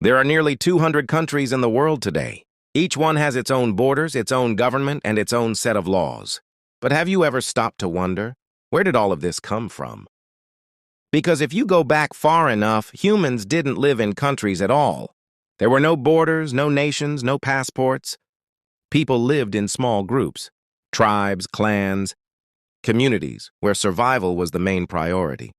There are nearly 200 countries in the world today. Each one has its own borders, its own government, and its own set of laws. But have you ever stopped to wonder, where did all of this come from? Because if you go back far enough, humans didn't live in countries at all. There were no borders, no nations, no passports. People lived in small groups, tribes, clans, communities, where survival was the main priority.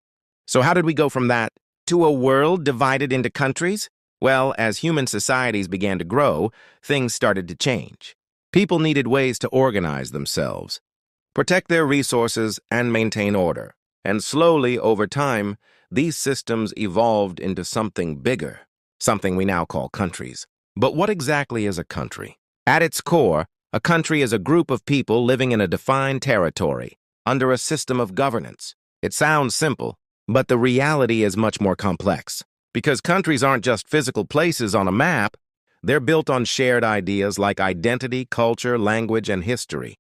So how did we go from that to a world divided into countries? Well, as human societies began to grow, things started to change. People needed ways to organize themselves, protect their resources, and maintain order. And slowly, over time, these systems evolved into something bigger, something we now call countries. But what exactly is a country? At its core, a country is a group of people living in a defined territory, under a system of governance. It sounds simple, but the reality is much more complex. Because countries aren't just physical places on a map, they're built on shared ideas like identity, culture, language, and history.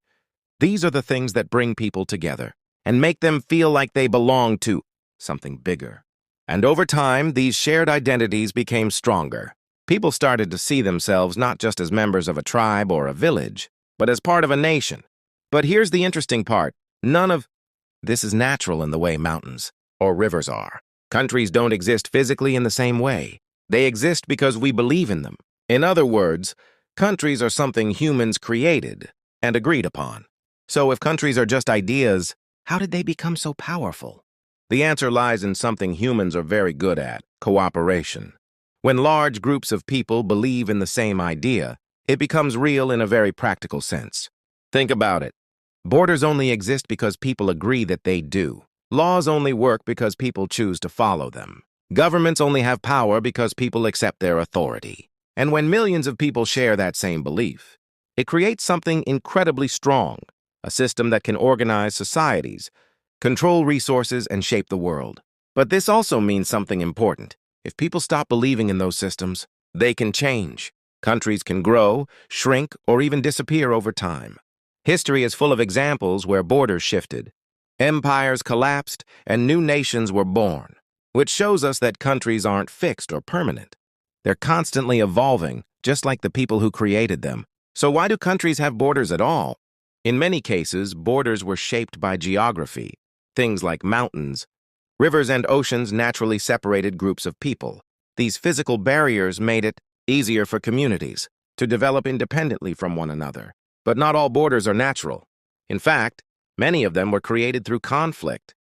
These are the things that bring people together and make them feel like they belong to something bigger. And over time, these shared identities became stronger. People started to see themselves not just as members of a tribe or a village, but as part of a nation. But here's the interesting part. None of this is natural in the way mountains or rivers are. Countries don't exist physically in the same way. They exist because we believe in them. In other words, countries are something humans created and agreed upon. So if countries are just ideas, how did they become so powerful? The answer lies in something humans are very good at: cooperation. When large groups of people believe in the same idea, it becomes real in a very practical sense. Think about it. Borders only exist because people agree that they do. Laws only work because people choose to follow them. Governments only have power because people accept their authority. And when millions of people share that same belief, it creates something incredibly strong, a system that can organize societies, control resources, and shape the world. But this also means something important. If people stop believing in those systems, they can change. Countries can grow, shrink, or even disappear over time. History is full of examples where borders shifted, empires collapsed, and new nations were born, which shows us that countries aren't fixed or permanent. They're constantly evolving, just like the people who created them. So why do countries have borders at all? In many cases, borders were shaped by geography. Things like mountains, rivers, and oceans naturally separated groups of people. These physical barriers made it easier for communities to develop independently from one another. But not all borders are natural. In fact, many of them were created through conflict,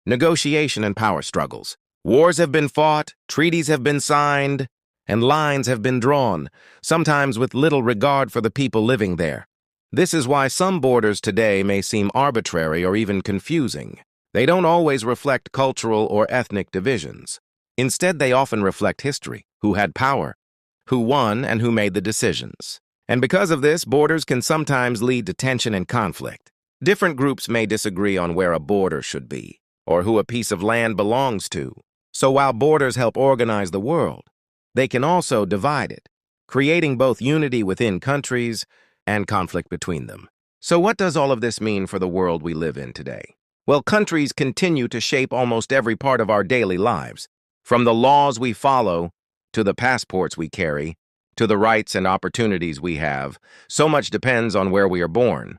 negotiation, and power struggles. Wars have been fought, treaties have been signed, and lines have been drawn, sometimes with little regard for the people living there. This is why some borders today may seem arbitrary or even confusing. They don't always reflect cultural or ethnic divisions. Instead, they often reflect history, who had power, who won, and who made the decisions. And because of this, borders can sometimes lead to tension and conflict. Different groups may disagree on where a border should be, or who a piece of land belongs to. So while borders help organize the world, they can also divide it, creating both unity within countries and conflict between them. So what does all of this mean for the world we live in today? Well, countries continue to shape almost every part of our daily lives, from the laws we follow, to the passports we carry, to the rights and opportunities we have. So much depends on where we are born.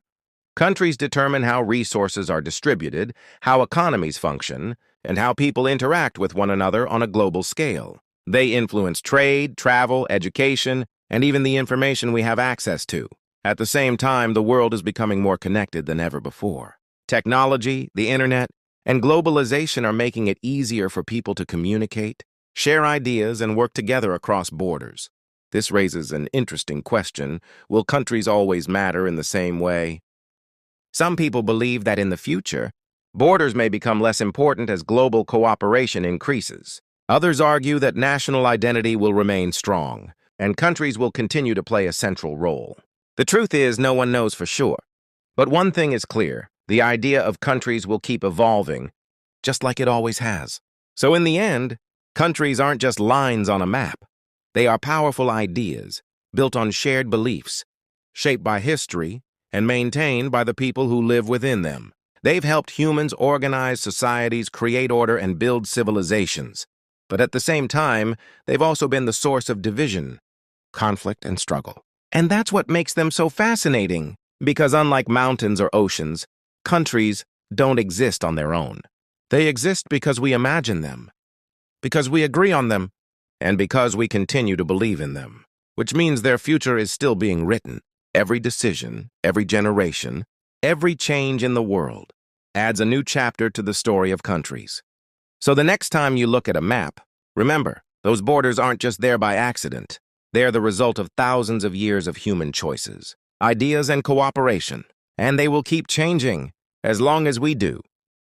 Countries determine how resources are distributed, how economies function, and how people interact with one another on a global scale. They influence trade, travel, education, and even the information we have access to. At the same time, the world is becoming more connected than ever before. Technology, the internet, and globalization are making it easier for people to communicate, share ideas, and work together across borders. This raises an interesting question. Will countries always matter in the same way? Some people believe that in the future, borders may become less important as global cooperation increases. Others argue that national identity will remain strong, and countries will continue to play a central role. The truth is, no one knows for sure. But one thing is clear: the idea of countries will keep evolving, just like it always has. So in the end, countries aren't just lines on a map. They are powerful ideas, built on shared beliefs, shaped by history, and maintained by the people who live within them. They've helped humans organize societies, create order, and build civilizations. But at the same time, they've also been the source of division, conflict, and struggle. And that's what makes them so fascinating, because unlike mountains or oceans, countries don't exist on their own. They exist because we imagine them, because we agree on them, and because we continue to believe in them, which means their future is still being written. Every decision, every generation, every change in the world adds a new chapter to the story of countries. So the next time you look at a map, remember, those borders aren't just there by accident. They are the result of thousands of years of human choices, ideas, and cooperation. And they will keep changing as long as we do.